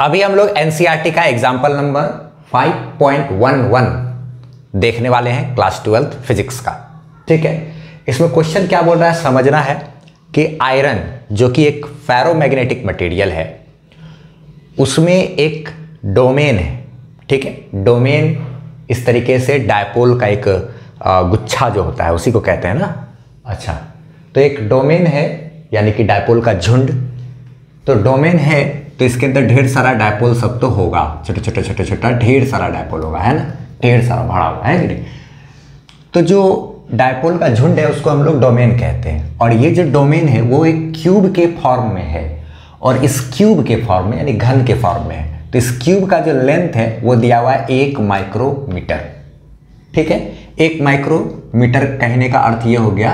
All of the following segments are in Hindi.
अभी हम लोग एनसीईआरटी का एग्जाम्पल नंबर 5.11 देखने वाले हैं क्लास 12 फिजिक्स का। ठीक है, इसमें क्वेश्चन क्या बोल रहा है समझना है कि आयरन जो कि एक फेरोमैग्नेटिक मटेरियल है उसमें एक डोमेन है। ठीक है, डोमेन इस तरीके से डायपोल का एक गुच्छा जो होता है उसी को कहते हैं ना। अच्छा, तो एक डोमेन है यानी कि डायपोल का झुंड। तो डोमेन है तो इसके अंदर ढेर सारा डायपोल सब तो होगा, छोटा छोटा छोटा छोटा ढेर सारा डायपोल होगा, है ना, ढेर सारा भरा हुआ है कि नहीं। तो जो डायपोल का झुंड है उसको हम लोग डोमेन कहते हैं, और ये जो डोमेन है वो एक क्यूब के फॉर्म में है, और इस क्यूब के फॉर्म में यानी घन के फॉर्म में है। तो इस क्यूब का जो लेंथ है वो दिया हुआ है 1 माइक्रोमीटर। ठीक है, 1 माइक्रोमीटर कहने का अर्थ ये हो गया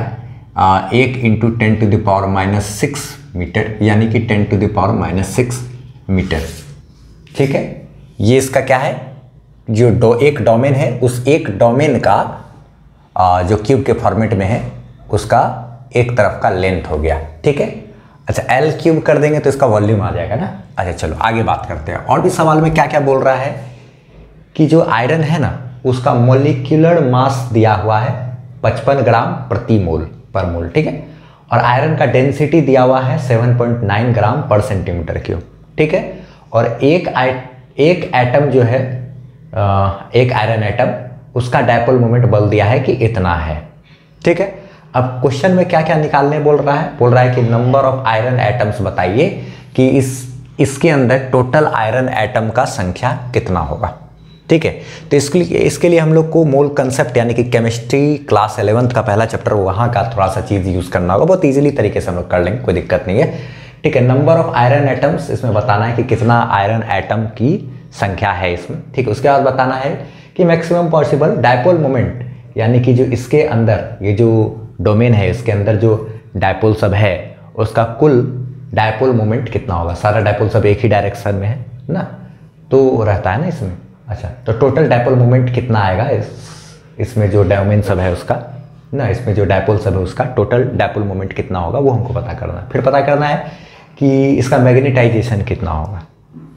1 × 10⁻⁻6 मीटर, यानी कि 10⁻⁻6 मीटर। ठीक है, ये इसका क्या है, जो एक डोमेन है उस एक डोमेन का जो क्यूब के फॉर्मेट में है उसका एक तरफ का लेंथ हो गया। ठीक है, अच्छा L क्यूब कर देंगे तो इसका वॉल्यूम आ जाएगा ना। अच्छा चलो आगे बात करते हैं। और भी सवाल में क्या क्या बोल रहा है कि जो आयरन है ना उसका मोलिक्यूलर मास दिया हुआ है 55 ग्राम प्रति मोल पर मोल। ठीक है, और आयरन का डेंसिटी दिया हुआ है 7.9 ग्राम पर सेंटीमीटर क्यूब। ठीक है, और एक एटम जो है एक आयरन एटम उसका डायपोल मोमेंट बल दिया है कि इतना है। ठीक है, अब क्वेश्चन में क्या क्या निकालने बोल रहा है कि नंबर ऑफ आयरन एटम्स बताइए कि इसके अंदर टोटल आयरन एटम का संख्या कितना होगा। ठीक है, तो इसके लिए हम लोग को मोल कंसेप्ट यानी कि केमिस्ट्री क्लास 11th का पहला चैप्टर वहाँ का थोड़ा सा चीज़ यूज़ करना होगा। बहुत ईजिली तरीके से हम लोग कर लेंगे, कोई दिक्कत नहीं है। ठीक है, नंबर ऑफ आयरन एटम्स इसमें बताना है कि कितना आयरन एटम की संख्या है इसमें। ठीक है, उसके बाद बताना है कि मैक्सिमम पॉसिबल डायपोल मोमेंट यानी कि जो इसके अंदर ये जो डोमेन है इसके अंदर जो डायपोल सब है उसका कुल डायपोल मोमेंट कितना होगा। सारा डायपोल सब एक ही डायरेक्शन में है ना, तो रहता है ना इसमें। अच्छा, तो टोटल डायपोल मोमेंट कितना आएगा इसमें जो डोमेन सब है उसका ना, इसमें जो डायपोल सब है उसका टोटल डायपोल मोमेंट कितना होगा वो हमको पता करना है। फिर पता करना है कि इसका मैग्नेटाइजेशन कितना होगा।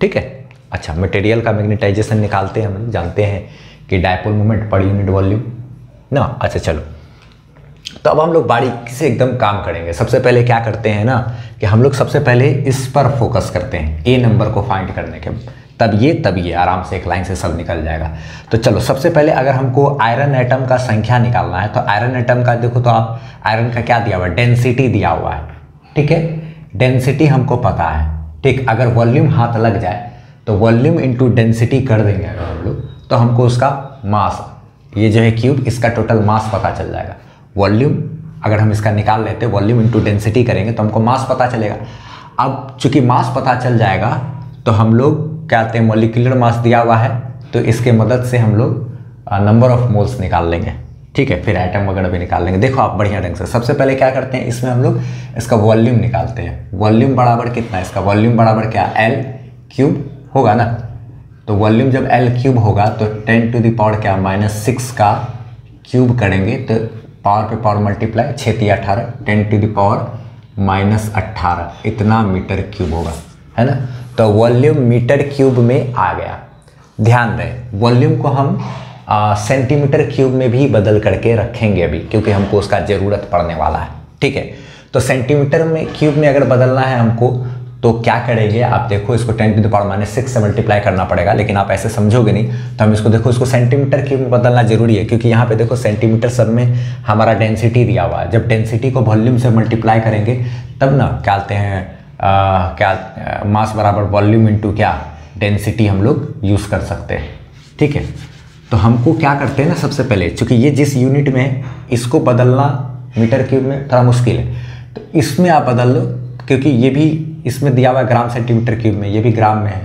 ठीक है, अच्छा मटेरियल का मैग्नेटाइजेशन निकालते हैं, हम जानते हैं कि dipole moment per unit volume ना। अच्छा चलो, तो अब हम लोग बारीकी से एकदम काम करेंगे। सबसे पहले क्या करते हैं ना कि हम लोग सबसे पहले इस पर फोकस करते हैं, ए नंबर को फाइंड करने के, तब ये आराम से एक लाइन से सब निकल जाएगा। तो चलो सबसे पहले अगर हमको आयरन एटम का संख्या निकालना है तो आयरन एटम का देखो, तो आप आयरन का क्या दिया हुआ है, डेंसिटी दिया हुआ है। ठीक है, डेंसिटी हमको पता है। ठीक, अगर वॉल्यूम हाथ लग जाए तो वॉल्यूम इंटू डेंसिटी कर देंगे अगर हम लोग, तो हमको उसका मास, ये जो है क्यूब, इसका टोटल मास पता चल जाएगा। वॉल्यूम अगर हम इसका निकाल लेते हैं, वॉल्यूम इंटू डेंसिटी करेंगे तो हमको मास पता चलेगा। अब चूंकि मास पता चल जाएगा तो हम लोग क्या कहते हैं, मॉलिक्यूलर मास दिया हुआ है तो इसके मदद से हम लोग नंबर ऑफ मोल्स निकाल लेंगे। ठीक है, फिर एटम वगैरह भी निकाल लेंगे। देखो आप बढ़िया ढंग से सबसे पहले क्या करते हैं, इसमें हम लोग इसका वॉल्यूम निकालते हैं। वॉल्यूम बराबर कितना है, इसका वॉल्यूम बराबर क्या, L क्यूब होगा ना। तो वॉल्यूम जब L क्यूब होगा तो 10⁻⁻ क्या -6 का क्यूब करेंगे तो पावर पे पावर मल्टीप्लाई, 6 × 18, 10⁻⁻18 इतना मीटर क्यूब होगा, है ना। तो वॉल्यूम मीटर क्यूब में आ गया। ध्यान दें, वॉल्यूम को हम सेंटीमीटर क्यूब में भी बदल करके रखेंगे अभी, क्योंकि हमको उसका ज़रूरत पड़ने वाला है। ठीक है, तो सेंटीमीटर में क्यूब में अगर बदलना है हमको तो क्या करेंगे, आप देखो इसको 10⁻⁻6 से मल्टीप्लाई करना पड़ेगा, लेकिन आप ऐसे समझोगे नहीं। तो हम इसको देखो, इसको सेंटीमीटर क्यूब में बदलना जरूरी है, क्योंकि यहाँ पे देखो सेंटीमीटर सब में हमारा डेंसिटी दिया हुआ है। जब डेंसिटी को वॉल्यूम से मल्टीप्लाई करेंगे तब ना क्या कहते हैं मास बराबर वॉल्यूम इंटू क्या डेंसिटी हम लोग यूज़ कर सकते हैं। ठीक है, तो हमको क्या करते हैं ना, सबसे पहले चूँकि ये जिस यूनिट में है इसको बदलना मीटर क्यूब में थोड़ा मुश्किल है, तो इसमें आप बदल लो, क्योंकि ये भी इसमें दिया हुआ है ग्राम सेंटीमीटर क्यूब में, ये भी ग्राम में है,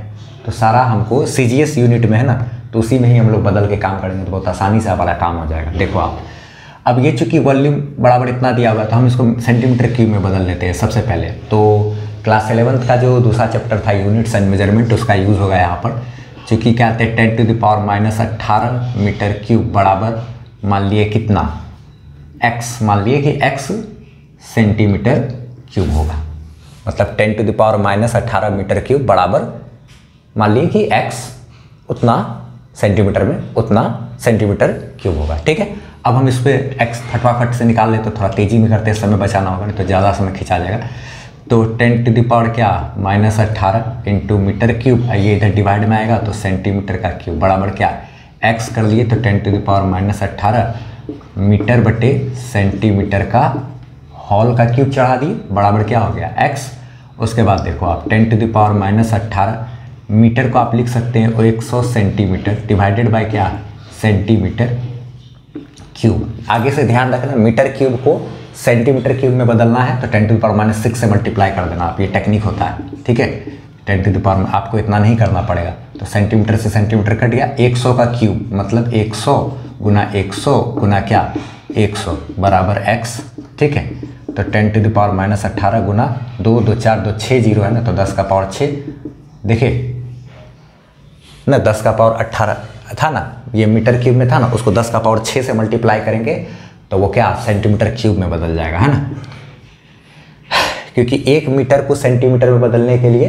तो सारा हमको CGS यूनिट में है ना, तो उसी में ही हम लोग बदल के काम करेंगे तो बहुत आसानी से हमारा काम हो जाएगा। देखो आप, अब ये चूँकि वॉल्यूम बराबर इतना दिया हुआ है तो हम इसको सेंटीमीटर क्यूब में बदल लेते हैं सबसे पहले। तो क्लास 11th का जो दूसरा चैप्टर था यूनिट्स एंड मेजरमेंट, उसका यूज़ होगा यहाँ पर। चूँकि क्या कहते हैं 10⁻⁻18 मीटर क्यूब बराबर मान लिए कितना, x, मान लिए कि x सेंटीमीटर क्यूब होगा, मतलब 10⁻⁻18 मीटर क्यूब बराबर मान लीजिए कि x उतना सेंटीमीटर में उतना सेंटीमीटर क्यूब होगा। ठीक है, अब हम इस पर x फटाफट से निकाल लेते, तो थोड़ा तेज़ी में करते हैं, समय बचाना होगा नहीं तो ज़्यादा समय खिंचा जाएगा। तो 10 टू द पावर क्या -18 इंटू मीटर क्यूब, ये इधर डिवाइड में आएगा तो सेंटीमीटर का क्यूब बराबर क्या x कर लिए तो 10 टू द पावर -18 मीटर बटे सेंटीमीटर का होल का क्यूब चढ़ा दिए, बराबर क्या हो गया x। उसके बाद देखो आप 10 टू द पावर -18 मीटर को आप लिख सकते हैं 100 सेंटीमीटर डिवाइडेड बाय क्या सेंटीमीटर क्यूब। आगे से ध्यान रखना मीटर क्यूब को सेंटीमीटर क्यूब में बदलना है तो 10 टू द पावर -6 से मल्टीप्लाई कर देना आप, ये टेक्निक होता है। ठीक है, 10 टू द पावर में आपको इतना नहीं करना पड़ेगा, तो सेंटीमीटर से सेंटीमीटर कट गया, 100 का क्यूब मतलब 100 गुना 100 गुना क्या 100 बराबर x। ठीक है, तो 10 टू द पावर -18 गुना 2 2 4 2 6 जीरो है ना, तो 10 का पावर 6 देखिए ना, 10 का पावर 18 था ना, ये मीटर क्यूब में था ना, उसको 10 का पावर 6 से मल्टीप्लाई करेंगे तो वो क्या सेंटीमीटर क्यूब में बदल जाएगा, है ना। क्योंकि 1 मीटर को सेंटीमीटर में बदलने के लिए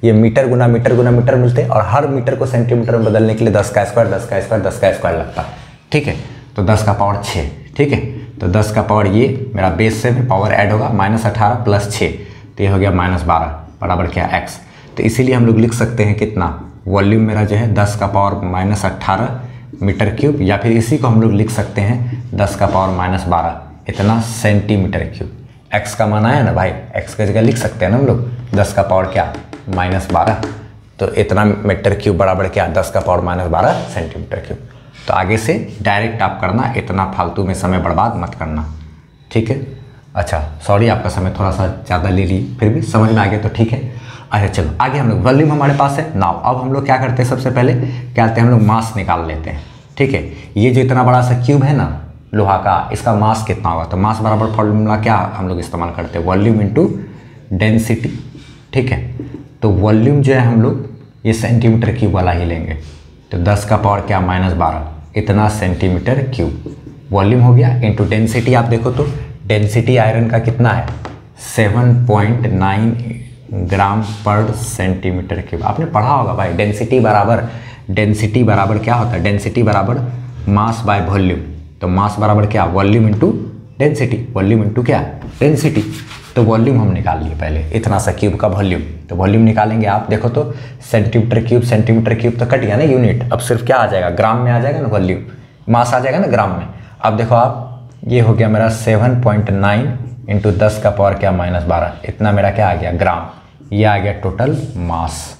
ये मीटर गुना मीटर गुना मीटर मिलते हैं, और हर मीटर को सेंटीमीटर में बदलने के लिए 10 का स्क्वायर 10 का स्क्वायर 10 का स्क्वायर लगता है। ठीक है, तो 10 का पावर 6। ठीक है, तो 10 का पावर ये मेरा बेस से पावर ऐड होगा -18 + 6 तो ये हो गया -12 बराबर क्या x। तो इसीलिए हम लोग लिख सकते हैं कितना वॉल्यूम मेरा जो है 10 का पावर -18 मीटर क्यूब, या फिर इसी को हम लोग लिख सकते हैं 10 का पावर -12 इतना सेंटीमीटर क्यूब। x का मान आया ना भाई, x की जगह लिख सकते हैं ना हम लोग 10 का पावर क्या -12, तो इतना मीटर क्यूब बराबर क्या 10 का पावर -12 सेंटीमीटर क्यूब। तो आगे से डायरेक्ट आप करना, इतना फालतू में समय बर्बाद मत करना। ठीक है, अच्छा सॉरी आपका समय थोड़ा सा ज़्यादा ले ली, फिर भी समझ में आ गया तो ठीक है। अच्छा चलो आगे हम लोग वॉल्यूम हमारे पास है नाउ, अब हम लोग क्या करते हैं सबसे पहले क्या करते हैं हम लोग मास निकाल लेते हैं। ठीक है, ये जो इतना बड़ा सा क्यूब है ना लोहा का, इसका मास कितना होगा, तो मास बराबर फॉर्मूला क्या हम लोग इस्तेमाल करते हैं वॉल्यूम इंटू डेंसिटी। ठीक है, तो वॉल्यूम जो है हम लोग ये सेंटीमीटर क्यूब वाला ही लेंगे, तो 10 का पावर क्या -12 इतना सेंटीमीटर क्यूब वॉल्यूम हो गया, इंटू डेंसिटी आप देखो तो डेंसिटी आयरन का कितना है 7.9 ग्राम पर सेंटीमीटर क्यूब। आपने पढ़ा होगा भाई डेंसिटी बराबर क्या होता है, डेंसिटी बराबर मास बाय वॉल्यूम, तो मास बराबर क्या volume into density, volume into क्या डेंसिटी। तो वॉल्यूम हम निकाल लिए पहले इतना सा क्यूब का वॉल्यूम, तो वॉल्यूम निकालेंगे आप देखो तो सेंटीमीटर क्यूब तो कट गया ना यूनिट, अब सिर्फ क्या आ जाएगा ग्राम में आ जाएगा ना, वॉल्यूम मास आ जाएगा ना ग्राम में। अब देखो आप ये हो गया मेरा 7.9 इंटू 10 का पावर क्या -12 इतना मेरा क्या आ गया ग्राम, ये आ गया टोटल मास।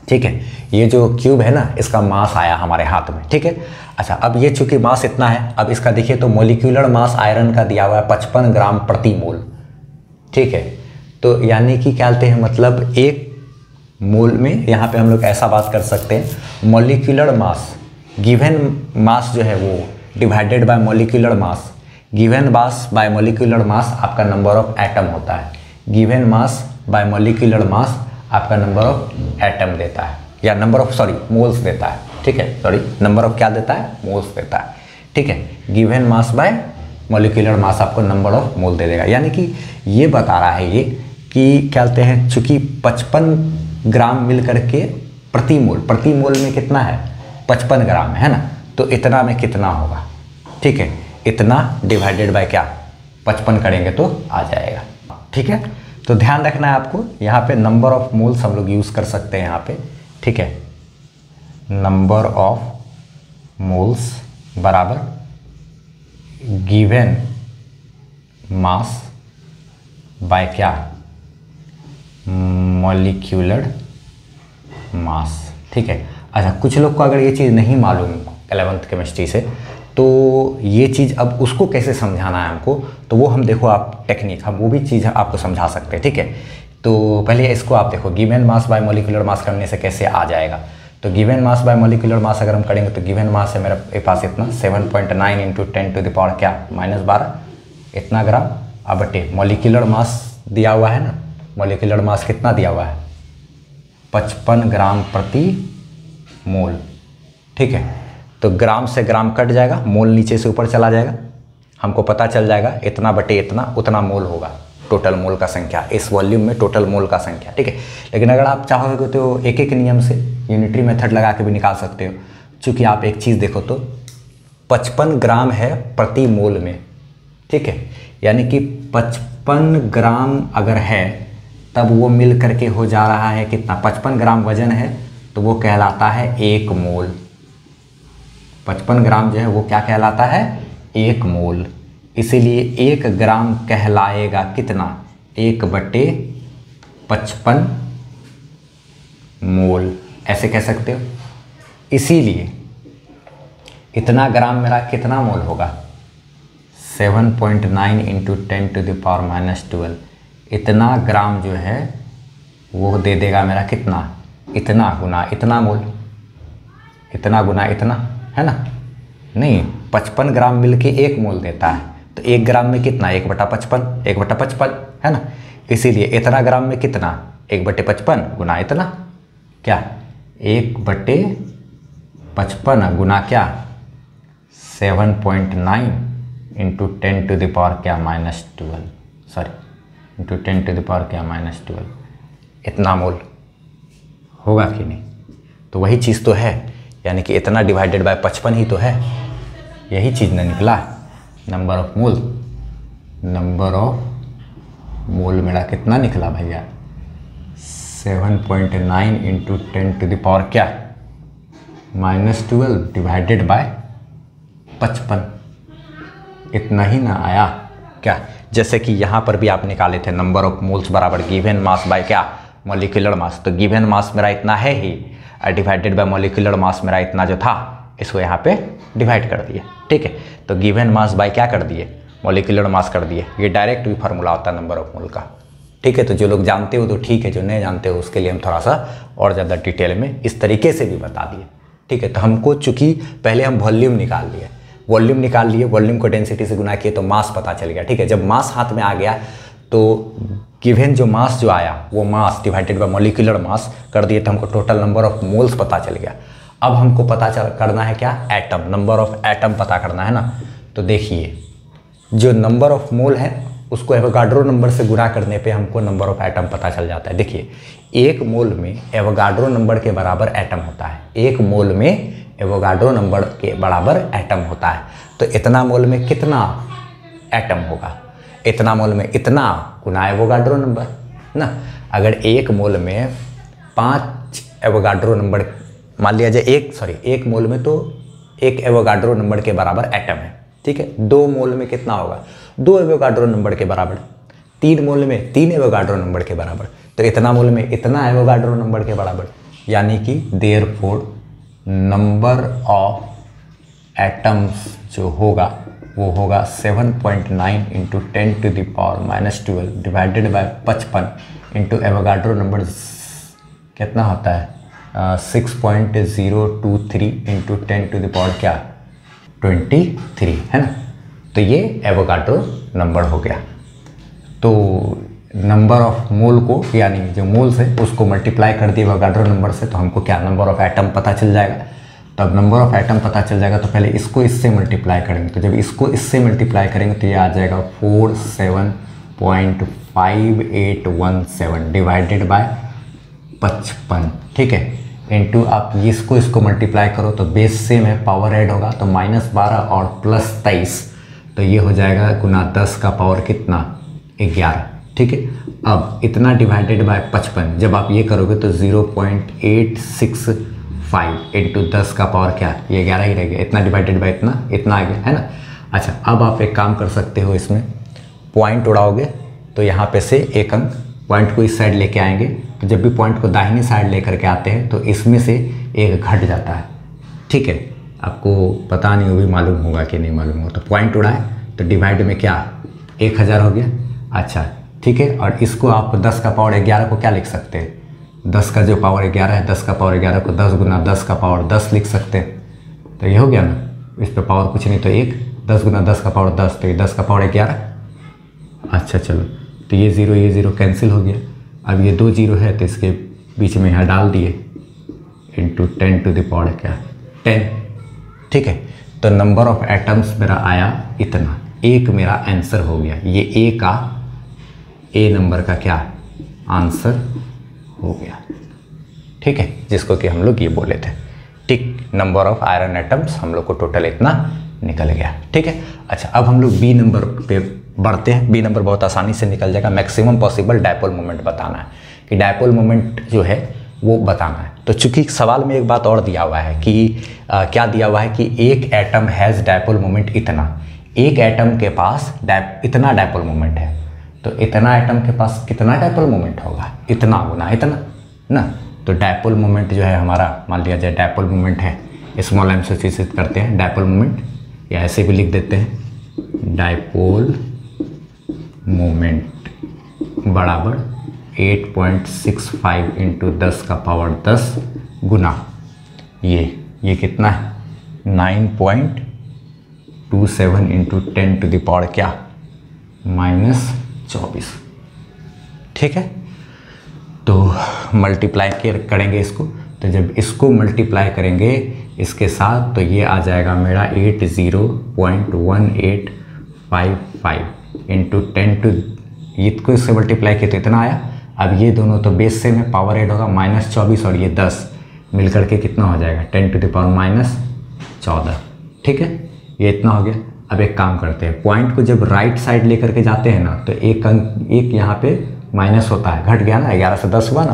ठीक है, ये जो क्यूब है ना इसका मास आया हमारे हाथ में। ठीक है, अच्छा अब ये चूंकि मास इतना है, अब इसका देखिए तो मोलिक्यूलर मास आयरन का दिया हुआ है 55 ग्राम प्रति मोल। ठीक है, तो यानी कि क्या कहते हैं मतलब 1 मोल में यहाँ पे हम लोग ऐसा बात कर सकते हैं मोलिक्यूलर मास गिवन मास जो है वो divided by molecular mass, given mass by molecular mass आपका नंबर ऑफ एटम होता है, given mass by molecular mass आपका नंबर ऑफ एटम देता है, या नंबर ऑफ मोल्स देता है। ठीक है, नंबर ऑफ क्या देता है मोल्स देता है। ठीक है, गिवन मास बाय मोलिक्यूलर मास आपको नंबर ऑफ मोल दे देगा, यानी कि ये बता रहा है ये कि क्या कहते हैं चूँकि 55 ग्राम मिल करके प्रति मोल में कितना है 55 ग्राम है ना, तो इतना में कितना होगा। ठीक है, इतना डिवाइडेड बाय क्या 55 करेंगे तो आ जाएगा। ठीक है, तो ध्यान रखना है आपको, यहाँ पे नंबर ऑफ मोल्स हम लोग यूज़ कर सकते हैं यहाँ पे। ठीक है, नंबर ऑफ मोल्स बराबर गिवन मास बाय क्या मॉलिक्यूलर मास। ठीक है, अच्छा कुछ लोग को अगर ये चीज़ नहीं मालूम 11th केमिस्ट्री से, तो ये चीज़ अब उसको कैसे समझाना है हमको, तो वो हम देखो आप टेक्निक हम वो भी चीज़ आपको समझा सकते हैं। ठीक है, तो पहले इसको आप देखो given mass bye molecular mass करने से कैसे आ जाएगा। तो given mass bye molecular mass अगर हम करेंगे तो गिवन मास है मेरे पास इतना 7.9 इंटू 10 टू द पावर क्या -12 इतना ग्राम, अब बटे मॉलिक्यूलर मास दिया हुआ है ना, मॉलिक्यूलर मास कितना दिया हुआ है 55 ग्राम प्रति मोल। ठीक है, तो ग्राम से ग्राम कट जाएगा, मोल नीचे से ऊपर चला जाएगा, हमको पता चल जाएगा इतना बटे इतना उतना मोल होगा। टोटल मोल का संख्या, इस वॉल्यूम में टोटल मोल का संख्या, ठीक है। लेकिन अगर आप चाहोगे तो एक एक नियम से यूनिटरी मेथड लगा के भी निकाल सकते हो। चूँकि आप एक चीज़ देखो तो 55 ग्राम है प्रति मोल में, ठीक है, यानी कि 55 ग्राम अगर है तब वो मिल करके हो जा रहा है कितना, 55 ग्राम वजन है तो वो कहलाता है 1 मोल। 55 ग्राम जो है वो क्या कहलाता है, 1 मोल। इसीलिए 1 ग्राम कहलाएगा कितना, 1/55 मोल, ऐसे कह सकते हो। इसीलिए इतना ग्राम मेरा कितना मोल होगा, 7.9 × 10⁻⁻12। इतना ग्राम जो है वो दे देगा मेरा कितना, इतना गुना इतना मोल, इतना गुना इतना, है ना। नहीं, 55 ग्राम मिल के 1 मोल देता है, तो 1 ग्राम में कितना, 1/55, 1/55, है ना। इसीलिए इतना ग्राम में कितना, 1/55 गुना इतना, क्या 1/55 गुना क्या 7.9 × 10⁻⁻12, सॉरी × 10⁻⁻12, इतना मोल होगा कि नहीं। तो वही चीज़ तो है, यानी कि इतना डिवाइडेड बाय 55 ही तो है, यही चीज़ ना निकला। Number of mole, number of mole मेरा कितना निकला भैया, 7.9 × 10⁻⁻12 डिवाइडेड बाय 55, इतना ही ना आया क्या। जैसे कि यहाँ पर भी आप निकाले थे नंबर ऑफ मोल्स बराबर गिवन मास बाय क्या, मॉलिक्यूलर मास। तो गिवन मास मेरा इतना है ही, डिवाइडेड बाय मॉलिक्यूलर मास मेरा इतना जो था, इसको यहाँ पे डिवाइड कर दिए, ठीक है। तो गिवन मास बाय क्या कर दिए, मॉलिक्यूलर मास कर दिए। ये डायरेक्ट भी फार्मूला होता है नंबर ऑफ मोल का, ठीक है। तो जो लोग जानते हो तो ठीक है, जो नहीं जानते हो उसके लिए हम थोड़ा सा और ज़्यादा डिटेल में इस तरीके से भी बता दिए, ठीक है। तो हमको चूँकि पहले हम वॉल्यूम निकाल लिए, वॉल्यूम को डेंसिटी से गुना किए तो मास पता चल गया, ठीक है। जब मास हाथ में आ गया तो गिवन जो मास जो आया वो mass divided by molecular mass कर दिए, तो हमको टोटल नंबर ऑफ मोल्स पता चल गया। अब हमको पता करना है क्या, एटम, नंबर ऑफ एटम पता करना है ना। तो देखिए जो नंबर ऑफ मोल है उसको एवोगाड्रो नंबर से गुणा करने पे हमको नंबर ऑफ एटम पता चल जाता है। देखिए 1 मोल में एवोगाड्रो नंबर के बराबर एटम होता है, 1 मोल में एवोगाड्रो नंबर के बराबर एटम होता है। तो इतना मोल में कितना एटम होगा, इतना मोल में इतना गुना एवोगाड्रो नंबर ना। अगर 1 मोल में 5 एवोगाड्रो नंबर मान लिया जाए, 1 मोल में तो 1 एवोगाड्रो नंबर के बराबर एटम है, ठीक है। 2 मोल में कितना होगा, 2 एवोगाड्रो नंबर के बराबर। 3 मोल में 3 एवोगाड्रो नंबर के बराबर। तो इतना मोल में इतना एवोगाड्रो नंबर के बराबर, यानी कि देयरफॉर नंबर ऑफ एटम्स जो होगा वो होगा 7.9 × 10⁻⁻12 divided by 55 into Avogadro number कितना होता है 6.023 × 10⁻23 है ना। तो ये एवोगाड्रो नंबर हो गया। तो नंबर ऑफ मोल को यानी जो मोल्स है उसको मल्टीप्लाई कर दिए एवोगाड्रो नंबर से, तो हमको क्या नंबर ऑफ एटम पता चल जाएगा। तब नंबर ऑफ एटम पता चल जाएगा तो पहले इसको इससे मल्टीप्लाई करेंगे। तो जब इसको इससे मल्टीप्लाई करेंगे तो ये आ जाएगा 47.5817 डिवाइडेड बाय 55, ठीक है। इंटू आप इसको मल्टीप्लाई करो तो बेस सेम है, पावर ऐड होगा तो -12 और +23, तो ये हो जाएगा गुना 10 का पावर कितना 11, ठीक है। अब इतना डिवाइडेड बाय 55 जब आप ये करोगे तो 0.865 इंटू 10 का पावर क्या, ये 11 ही रह गया। इतना डिवाइडेड बाय इतना आ गया, है ना। अच्छा अब आप एक काम कर सकते हो, इसमें पॉइंट उड़ाओगे तो यहाँ पे से एक अंक पॉइंट को इस साइड लेके आएंगे, तो जब भी पॉइंट को दाहिनी साइड लेकर के आते हैं तो इसमें से एक घट जाता है, ठीक है। आपको पता नहीं, वो भी मालूम होगा कि नहीं मालूम हो। तो पॉइंट उड़ाए तो डिवाइड में क्या 1000 हो गया, अच्छा ठीक है। और इसको आप 10 का पावर 11 को क्या लिख सकते हैं, 10 का जो पावर 11 है 10 का पावर 11 को 10 गुना 10 का पावर 10 लिख सकते हैं। तो ये हो गया ना, इस पर पावर कुछ नहीं तो 1, 10 गुना 10 का पावर 10, तो ये 10 का पावर 11। अच्छा चलो, तो ये 0 कैंसिल हो गया। अब ये 2 0 है तो इसके बीच में यहाँ डाल दिए इंटू 10 टू द पावर क्या 10, ठीक है। तो नंबर ऑफ एटम्स मेरा आया इतना, एक मेरा आंसर हो गया। ये ए का ए नंबर का क्या आंसर हो गया। ठीक है, जिसको कि हम लोग ये बोले थे। ठीक, नंबर ऑफ आयरन एटम्स हम लोग को टोटल इतना निकल गया। ठीक है, अच्छा अब हम लोग बी नंबर पे बढ़ते हैं। बी नंबर बहुत आसानी से निकल जाएगा। मैक्सिमम पॉसिबल डायपोल मोमेंट बताना है कि डायपोल मोमेंट जो है वो बताना है। तो चूंकि सवाल में एक बात और दिया हुआ है कि क्या दिया हुआ है कि एक एटम हैज़ डायपोल मोमेंट इतना, एक एटम के पास इतना डायपोल मोमेंट है, तो इतना एटम के पास कितना डायपोल मोमेंट होगा, इतना गुना इतना ना। तो डायपोल मोमेंट जो है हमारा, मान लिया जाए डायपोल मोमेंट है, स्मॉल एम से सूचित करते हैं डायपोल मोमेंट, या ऐसे भी लिख देते हैं डायपोल मोमेंट बराबर 8.65 इंटू 10 का पावर 10 गुना ये कितना है 9.27 इंटू 10 टू द पावर क्या -24। ठीक है, तो मल्टीप्लाई करेंगे इसको, तो जब इसको मल्टीप्लाई करेंगे इसके साथ तो ये आ जाएगा मेरा 80.1855 इंटू 10 टू, इसको इससे मल्टीप्लाई किया तो इतना आया। अब ये दोनों तो बेस से में पावर ऐड होगा -24 और ये 10 मिल करके कितना हो जाएगा 10 टू द पावर -14। ठीक है, ये इतना हो गया। अब एक काम करते हैं, पॉइंट को जब राइट साइड लेकर के जाते हैं ना तो एक यहाँ पे माइनस होता है, घट गया ना, 11 से 10 हुआ ना,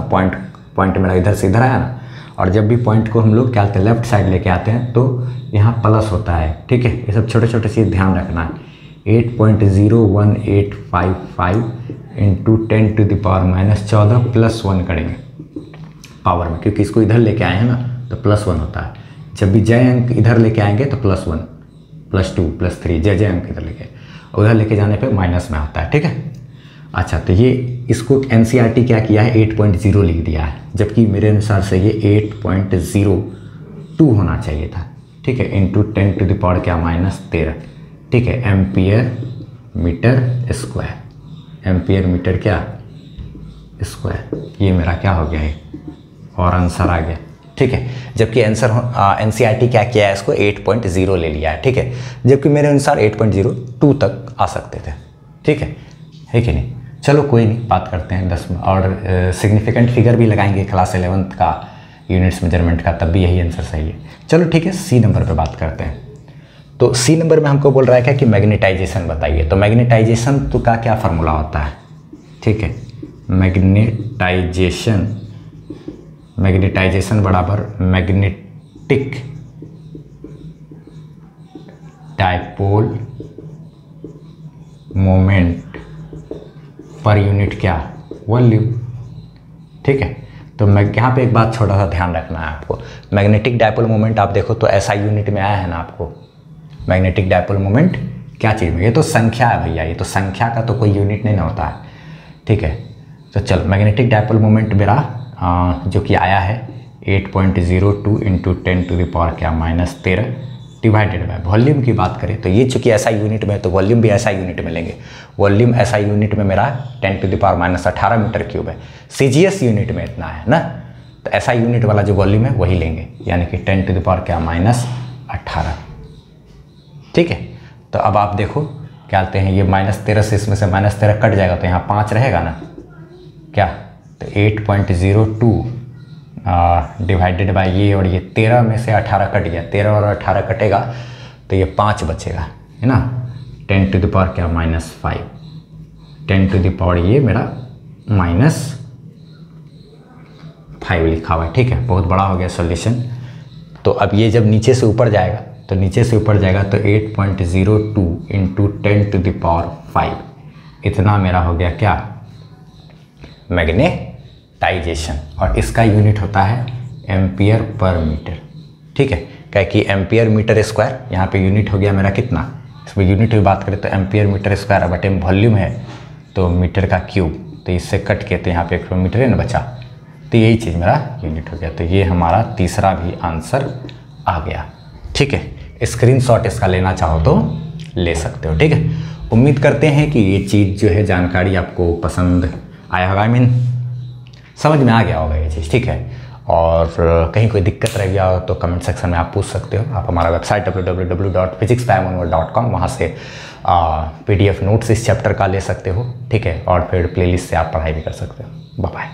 पॉइंट मेरा इधर से इधर आया ना। और जब भी पॉइंट को हम लोग क्या करते हैं लेफ्ट साइड लेके आते हैं तो यहाँ प्लस होता है। ठीक है, ये सब छोटे छोटे चीज़ ध्यान रखना है। 8.01855 इंटू 10 टू द पावर -14 +1 करेंगे पावर में, क्योंकि इसको इधर लेके आए हैं ना तो +1 होता है। जब भी जय अंक इधर लेके आएंगे तो +1 +2 +3 जय अंक इधर लेके, उधर लेके जाने पे माइनस में आता है। ठीक है, अच्छा तो ये इसको NCERT क्या किया है 8.0 लिख दिया है, जबकि मेरे अनुसार से ये 8.02 होना चाहिए था। ठीक है, इंटू 10 टू द पावर क्या -13। ठीक है, ampere metre square, ampere metre क्या स्क्वायर, ये मेरा क्या हो गया है और आंसर आ गया। ठीक है, जबकि आंसर NCERT क्या किया है, इसको 8.0 ले लिया है। ठीक है, जबकि मेरे अनुसार 8.02 तक आ सकते थे। ठीक है कि नहीं। चलो कोई नहीं, बात करते हैं 10 में, और सिग्निफिकेंट फिगर भी लगाएंगे क्लास 11th का यूनिट्स मेजरमेंट का, तब भी यही आंसर सही है। चलो ठीक है, सी नंबर पे बात करते हैं। तो सी नंबर में हमको बोल रहा है क्या कि मैग्नेटाइजेशन बताइए। तो मैग्नेटाइजेशन तो का क्या फार्मूला होता है। ठीक है, मैग्नेटाइजेशन बराबर magnetic dipole moment per unit क्या वॉल्यूम। ठीक है, तो मैं यहाँ पे एक बात छोटा सा ध्यान रखना है आपको। मैग्नेटिक डायपोल मोमेंट आप देखो तो SI यूनिट में आया है ना आपको। मैग्नेटिक डायपोल मोमेंट क्या चीज़ में, ये तो संख्या है भैया, ये तो संख्या का तो कोई यूनिट नहीं ना होता है। ठीक है, तो चलो मैग्नेटिक डायपोल मोमेंट मेरा जो कि आया है 8.02 इंटू 10 टू द पावर क्या -13 डिवाइडेड बाय वॉल्यूम की बात करें तो ये चूंकि SI यूनिट में है तो वॉल्यूम भी SI यूनिट में लेंगे। वॉल्यूम SI यूनिट में मेरा 10 to the power -18 metre cube है। CGS यूनिट में इतना है ना, तो SI यूनिट वाला जो वॉल्यूम है वही लेंगे, यानी कि 10 टू द पावर क्या -18। ठीक है, तो अब आप देखो क्या आते हैं, ये -13 से इसमें से -13 कट जाएगा तो यहाँ 5 रहेगा ना क्या, तो 8.02 डिवाइडेड बाय ये, और ये 13 में से 18 कट गया, 13 और 18 कटेगा तो ये 5 बचेगा, है ना। 10 टू द पावर क्या -5, 10 टू द पावर ये मेरा -5 लिखा हुआ है। ठीक है, बहुत बड़ा हो गया सॉल्यूशन। तो अब ये जब नीचे से ऊपर जाएगा तो 8.02 इंटू 10 टू द पावर 5 इतना मेरा हो गया क्या मैग्नेटाइजेशन, और इसका यूनिट होता है एम्पियर पर मीटर। ठीक है, क्या कि एम्पियर मीटर स्क्वायर, यहाँ पे यूनिट हो गया मेरा कितना, इसमें यूनिट की बात करें तो एम्पियर मीटर स्क्वायर, बटे वॉल्यूम है तो मीटर का क्यूब, तो इससे कट के तो यहाँ पे 1 मीटर है ना बचा, तो यही चीज़ मेरा यूनिट हो गया। तो ये हमारा तीसरा भी आंसर आ गया। ठीक है, स्क्रीनशॉट इसका लेना चाहो तो ले सकते हो। ठीक है, उम्मीद करते हैं कि ये चीज़ जो है जानकारी आपको पसंद आया होगा, समझ में आ गया होगा ये चीज़। ठीक है, और कहीं कोई दिक्कत रह गया हो तो कमेंट सेक्शन में आप पूछ सकते हो। आप हमारा वेबसाइट www.physicsby11word.com वहाँ से PDF नोट्स इस चैप्टर का ले सकते हो, ठीक है, और फिर प्लेलिस्ट से आप पढ़ाई भी कर सकते हो। Bye bye.